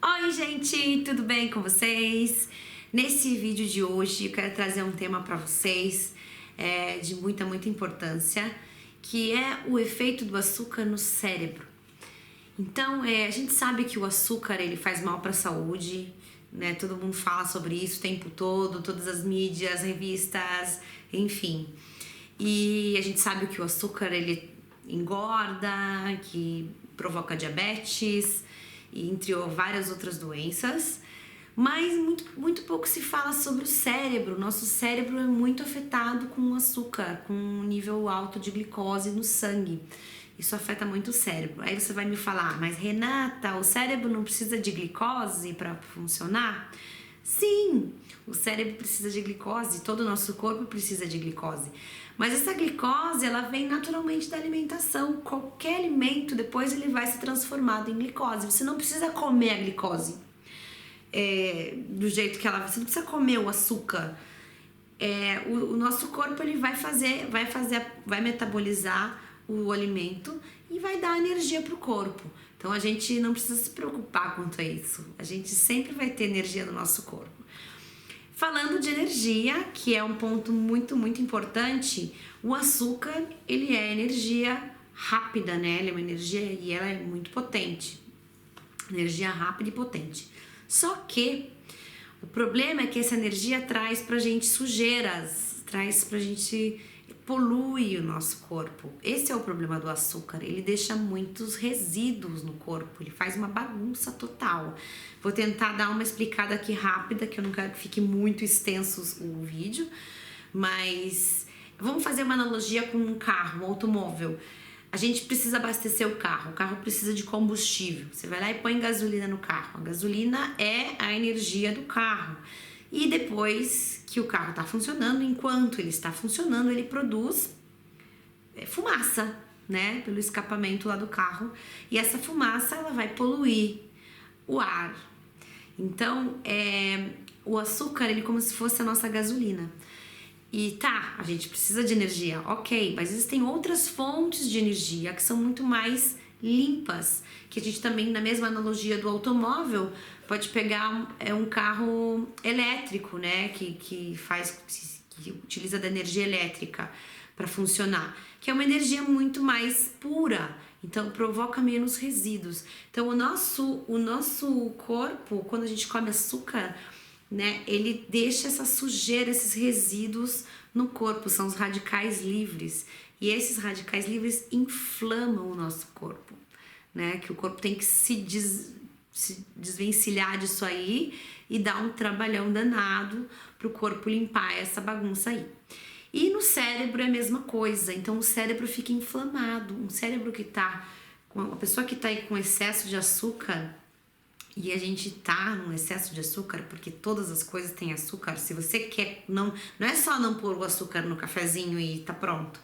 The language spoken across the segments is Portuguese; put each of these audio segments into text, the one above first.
Oi, gente, tudo bem com vocês? Nesse vídeo de hoje eu quero trazer um tema para vocês de muita importância, que é o efeito do açúcar no cérebro. Então, a gente sabe que o açúcar ele faz mal para a saúde, né? Todo mundo fala sobre isso o tempo todo, todas as mídias, revistas, enfim. E a gente sabe que o açúcar ele engorda, que provoca diabetes, entre várias outras doenças, mas muito pouco se fala sobre o cérebro. Nosso cérebro é muito afetado com o açúcar, com um nível alto de glicose no sangue. Isso afeta muito o cérebro. Aí você vai me falar, mas Renata, o cérebro não precisa de glicose para funcionar? Sim, o cérebro precisa de glicose, todo o nosso corpo precisa de glicose. Mas essa glicose, ela vem naturalmente da alimentação. Qualquer alimento, depois ele vai ser transformado em glicose. Você não precisa comer a glicose do jeito que ela... Você não precisa comer o açúcar. O nosso corpo ele vai metabolizar o alimento e vai dar energia para o corpo. Então a gente não precisa se preocupar quanto a isso. A gente sempre vai ter energia no nosso corpo. Falando de energia, que é um ponto muito importante, o açúcar, ele é energia rápida, né? Ele é uma energia e ela é muito potente. Energia rápida e potente. Só que o problema é que essa energia traz pra gente sujeiras, polui o nosso corpo. Esse é o problema do açúcar, ele deixa muitos resíduos no corpo, ele faz uma bagunça total. Vou tentar dar uma explicada aqui rápida, que eu não quero que fique muito extenso o vídeo, mas vamos fazer uma analogia com um carro, um automóvel. A gente precisa abastecer o carro precisa de combustível. Você vai lá e põe gasolina no carro. A gasolina é a energia do carro. E depois que o carro está funcionando, enquanto ele está funcionando, ele produz fumaça, né? Pelo escapamento lá do carro. E essa fumaça, ela vai poluir o ar. Então, o açúcar, ele é como se fosse a nossa gasolina. E tá, a gente precisa de energia, ok, mas existem outras fontes de energia que são muito mais limpas, que a gente também, na mesma analogia do automóvel, pode pegar um carro elétrico, né, que utiliza da energia elétrica para funcionar, que é uma energia muito mais pura, então provoca menos resíduos. Então o nosso corpo, quando a gente come açúcar, né, ele deixa essa sujeira, esses resíduos no corpo, são os radicais livres. E esses radicais livres inflamam o nosso corpo, né? Que o corpo tem que se desvencilhar disso aí e dar um trabalhão danado para o corpo limpar essa bagunça aí. E no cérebro é a mesma coisa, então o cérebro fica inflamado. Uma pessoa que está aí com excesso de açúcar, e a gente tá num excesso de açúcar, porque todas as coisas têm açúcar. Se você quer, não é só não pôr o açúcar no cafezinho e tá pronto,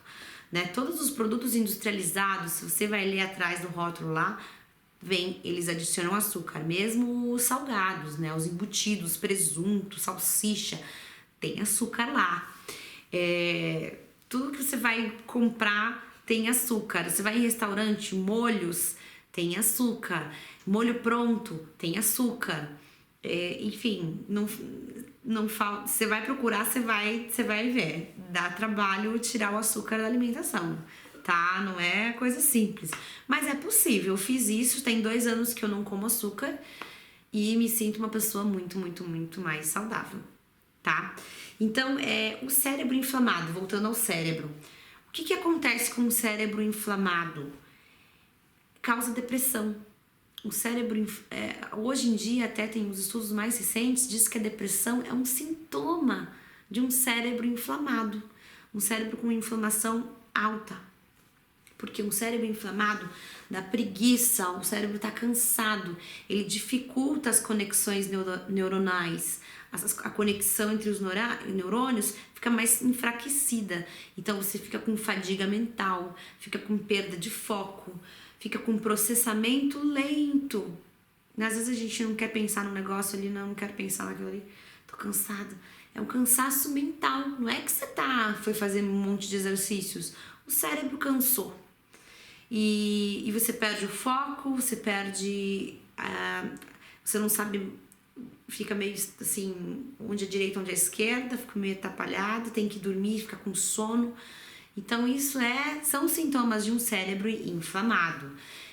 né? Todos os produtos industrializados, se você vai ler atrás do rótulo lá, eles adicionam açúcar, mesmo os salgados, né? Os embutidos, presunto, salsicha, tem açúcar lá. Tudo que você vai comprar tem açúcar. Você vai em restaurante, molhos, tem açúcar. Molho pronto, tem açúcar. Enfim, não falta. Você vai procurar, você vai ver. Dá trabalho tirar o açúcar da alimentação, tá? Não é coisa simples. Mas é possível. Eu fiz isso, tem 2 anos que eu não como açúcar e me sinto uma pessoa muito mais saudável, tá? Então, o cérebro inflamado, voltando ao cérebro. O que acontece com o cérebro inflamado? Causa depressão. O cérebro, hoje em dia, até tem os estudos mais recentes, diz que a depressão é um sintoma de um cérebro inflamado, um cérebro com inflamação alta. Porque um cérebro inflamado dá preguiça, o cérebro está cansado, ele dificulta as conexões neuronais, a conexão entre os neurônios fica mais enfraquecida, então você fica com fadiga mental, fica com perda de foco, fica com processamento lento. Às vezes a gente não quer pensar no negócio ali, não quero pensar naquilo ali, tô cansada. É um cansaço mental, não é que você foi fazer um monte de exercícios, o cérebro cansou. E você perde o foco, você perde você não sabe, fica meio assim, onde é direita, onde é esquerda, fica meio atrapalhado, tem que dormir, fica com sono. Então isso são sintomas de um cérebro inflamado.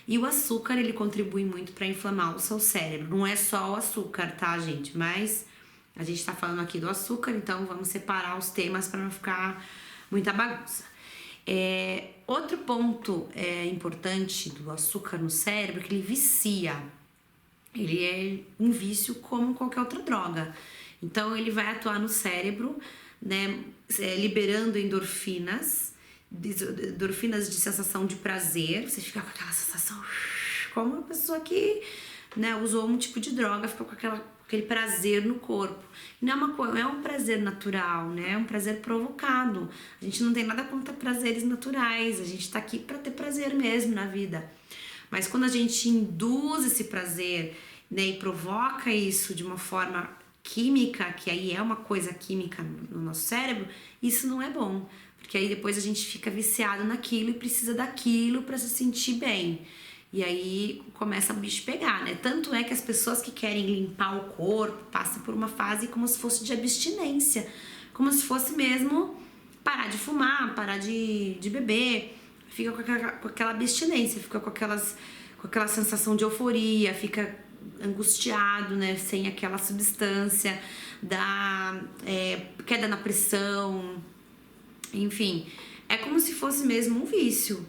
E o açúcar, ele contribui muito para inflamar o seu cérebro. Não é só o açúcar, tá, gente? Mas a gente tá falando aqui do açúcar, então vamos separar os temas para não ficar muita bagunça. Outro ponto importante do açúcar no cérebro é que ele vicia. Ele é um vício como qualquer outra droga. Então ele vai atuar no cérebro, né, liberando endorfinas de sensação de prazer. Você fica com aquela sensação como uma pessoa que, né, usou um tipo de droga, ficou com aquele prazer no corpo. Não é um prazer natural, né? É um prazer provocado. A gente não tem nada contra prazeres naturais. A gente tá aqui para ter prazer mesmo na vida. Mas quando a gente induz esse prazer, né, e provoca isso de uma forma química, que aí é uma coisa química no nosso cérebro, isso não é bom. Porque aí depois a gente fica viciado naquilo e precisa daquilo para se sentir bem. E aí começa o bicho pegar, né? Tanto é que as pessoas que querem limpar o corpo passam por uma fase como se fosse de abstinência. Como se fosse mesmo parar de fumar, parar de beber. Fica com aquela abstinência, fica com aquela sensação de euforia, fica angustiado, né? Sem aquela substância, dá queda na pressão. Enfim, é como se fosse mesmo um vício.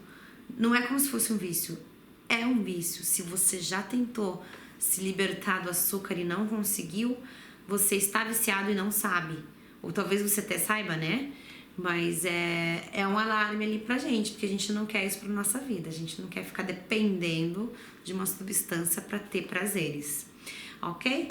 Não é como se fosse um vício. É um vício. Se você já tentou se libertar do açúcar e não conseguiu, você está viciado e não sabe. Ou talvez você até saiba, né? Mas é um alarme ali pra gente, porque a gente não quer isso pra nossa vida. A gente não quer ficar dependendo de uma substância para ter prazeres, ok?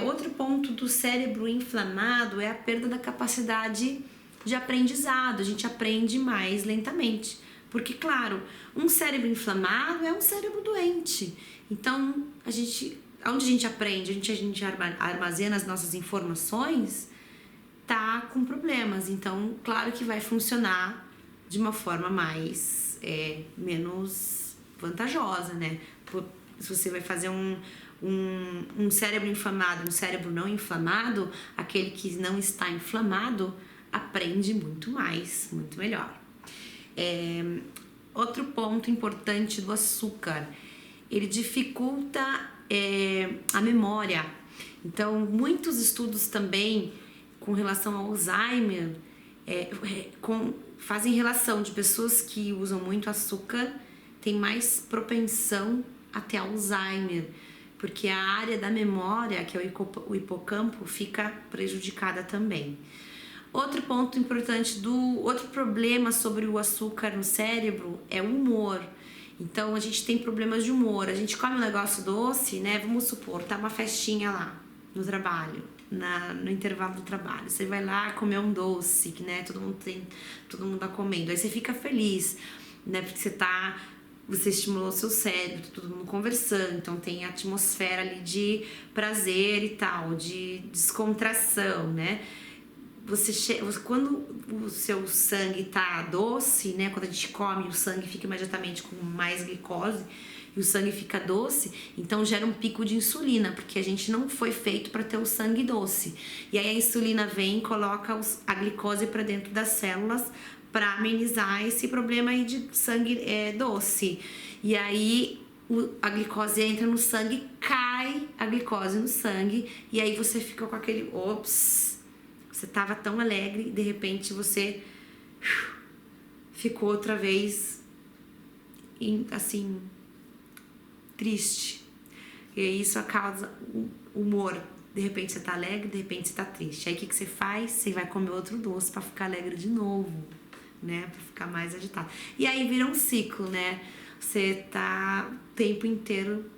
Outro ponto do cérebro inflamado é a perda da capacidade de aprendizado. A gente aprende mais lentamente. Porque, claro, um cérebro inflamado é um cérebro doente. Então, onde a gente aprende, a gente armazena as nossas informações, tá com problemas. Então, claro que vai funcionar de uma forma menos vantajosa, né? Se você vai fazer um cérebro inflamado, um cérebro não inflamado, aquele que não está inflamado aprende muito mais, muito melhor. Outro ponto importante do açúcar, ele dificulta a memória. Então, muitos estudos também com relação ao Alzheimer fazem relação de pessoas que usam muito açúcar têm mais propensão a ter Alzheimer, porque a área da memória, que é o hipocampo, fica prejudicada também. Outro ponto importante, outro problema sobre o açúcar no cérebro é o humor. Então, a gente tem problemas de humor. A gente come um negócio doce, né? Vamos supor, tá uma festinha lá no trabalho, no intervalo do trabalho. Você vai lá comer um doce, né? Todo mundo tá comendo. Aí você fica feliz, né? Porque você estimulou seu cérebro, todo mundo conversando. Então, tem a atmosfera ali de prazer e tal, de descontração, né? Quando o seu sangue tá doce, né? Quando a gente come, o sangue fica imediatamente com mais glicose e o sangue fica doce, então gera um pico de insulina, porque a gente não foi feito para ter o sangue doce. E aí a insulina vem e coloca a glicose para dentro das células para amenizar esse problema aí de sangue doce. E aí a glicose entra no sangue, cai a glicose no sangue, e aí você fica com aquele você tava tão alegre e de repente você ficou outra vez assim, triste. E isso causa o humor. De repente você tá alegre, de repente você tá triste. Aí o que você faz? Você vai comer outro doce pra ficar alegre de novo, né? Pra ficar mais agitado. E aí vira um ciclo, né? Você tá o tempo inteiro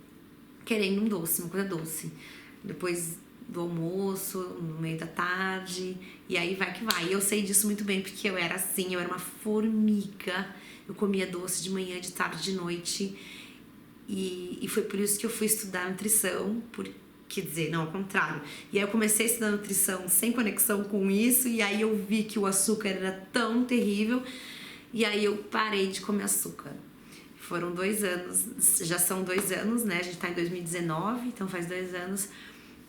querendo um doce, uma coisa doce. Depois do almoço, no meio da tarde, e aí vai que vai. E eu sei disso muito bem, porque eu era assim, eu era uma formiga. Eu comia doce de manhã, de tarde, de noite. E foi por isso que eu fui estudar nutrição, quer dizer, não, ao contrário. E aí eu comecei a estudar nutrição sem conexão com isso, e aí eu vi que o açúcar era tão terrível, e aí eu parei de comer açúcar. Foram 2 anos, já são 2 anos, né? A gente tá em 2019, então faz 2 anos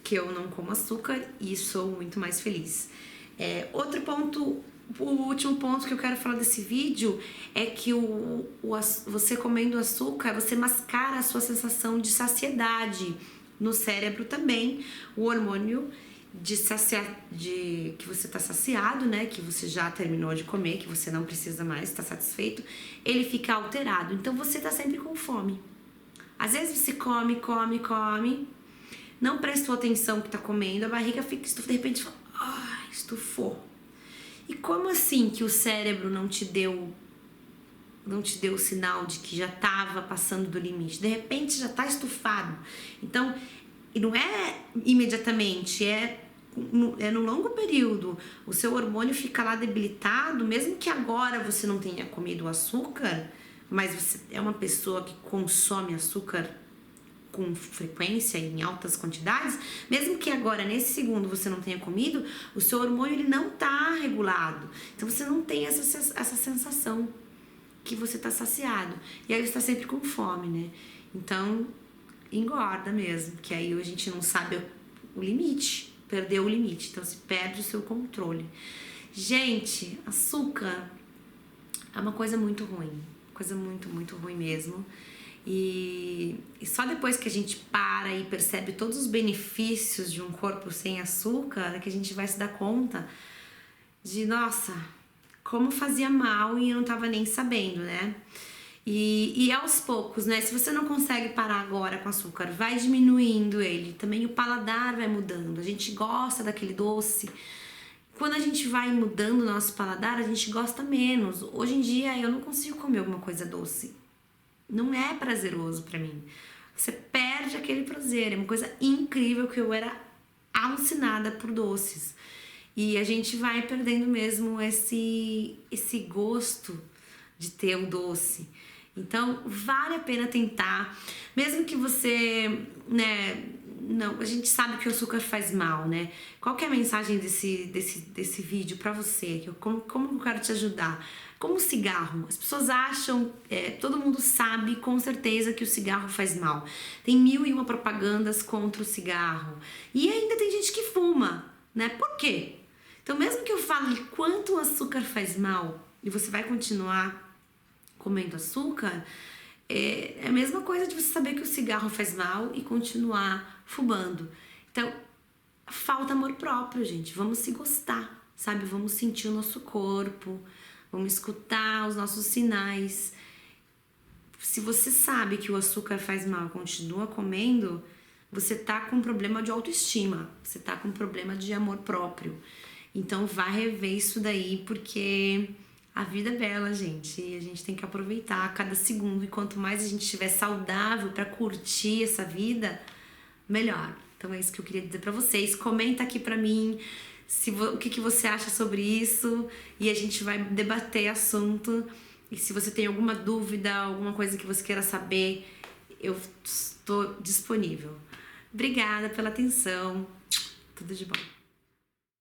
que eu não como açúcar e sou muito mais feliz. Outro ponto, o último ponto que eu quero falar desse vídeo é que você comendo açúcar, você mascara a sua sensação de saciedade. No cérebro também, o hormônio que você está saciado, né? Que você já terminou de comer, que você não precisa mais, está satisfeito, ele fica alterado. Então você está sempre com fome. Às vezes você come, não prestou atenção que está comendo, a barriga fica estufada, de repente fala, estufou. E como assim que o cérebro não te deu o sinal de que já estava passando do limite? De repente já está estufado. Então, e não é imediatamente, é no longo período. O seu hormônio fica lá debilitado, mesmo que agora você não tenha comido açúcar, mas você é uma pessoa que consome açúcar com frequência, em altas quantidades, mesmo que agora, nesse segundo, você não tenha comido, o seu hormônio ele não está regulado. Então, você não tem essa sensação que você está saciado. E aí, você está sempre com fome, né? Então, engorda mesmo, que aí a gente não sabe o limite, perdeu o limite. Então, se perde o seu controle. Gente, açúcar é uma coisa muito ruim. Coisa muito, muito ruim mesmo. E só depois que a gente para e percebe todos os benefícios de um corpo sem açúcar é que a gente vai se dar conta de, nossa, como fazia mal e eu não tava nem sabendo, né? E aos poucos, né? Se você não consegue parar agora com açúcar, vai diminuindo ele. Também o paladar vai mudando. A gente gosta daquele doce. Quando a gente vai mudando o nosso paladar, a gente gosta menos. Hoje em dia eu não consigo comer alguma coisa doce. Não é prazeroso pra mim. Você perde aquele prazer. É uma coisa incrível que eu era alucinada por doces. E a gente vai perdendo mesmo esse gosto de ter o doce. Então, vale a pena tentar. Mesmo que você, né... Não, a gente sabe que o açúcar faz mal, né? Qual que é a mensagem desse vídeo pra você? Como eu quero te ajudar? Como o cigarro. As pessoas acham, todo mundo sabe com certeza que o cigarro faz mal. Tem 1001 propagandas contra o cigarro. E ainda tem gente que fuma, né? Por quê? Então, mesmo que eu fale quanto o açúcar faz mal e você vai continuar comendo açúcar, é a mesma coisa de você saber que o cigarro faz mal e continuar fumando. Então, falta amor próprio, gente. Vamos se gostar, sabe? Vamos sentir o nosso corpo, vamos escutar os nossos sinais. Se você sabe que o açúcar faz mal e continua comendo, você tá com um problema de autoestima, você tá com um problema de amor próprio. Então, vai rever isso daí, porque a vida é bela, gente, e a gente tem que aproveitar cada segundo. E quanto mais a gente estiver saudável para curtir essa vida, melhor. Então é isso que eu queria dizer para vocês. Comenta aqui para mim o que você acha sobre isso e a gente vai debater assunto. E se você tem alguma dúvida, alguma coisa que você queira saber, eu estou disponível. Obrigada pela atenção. Tudo de bom.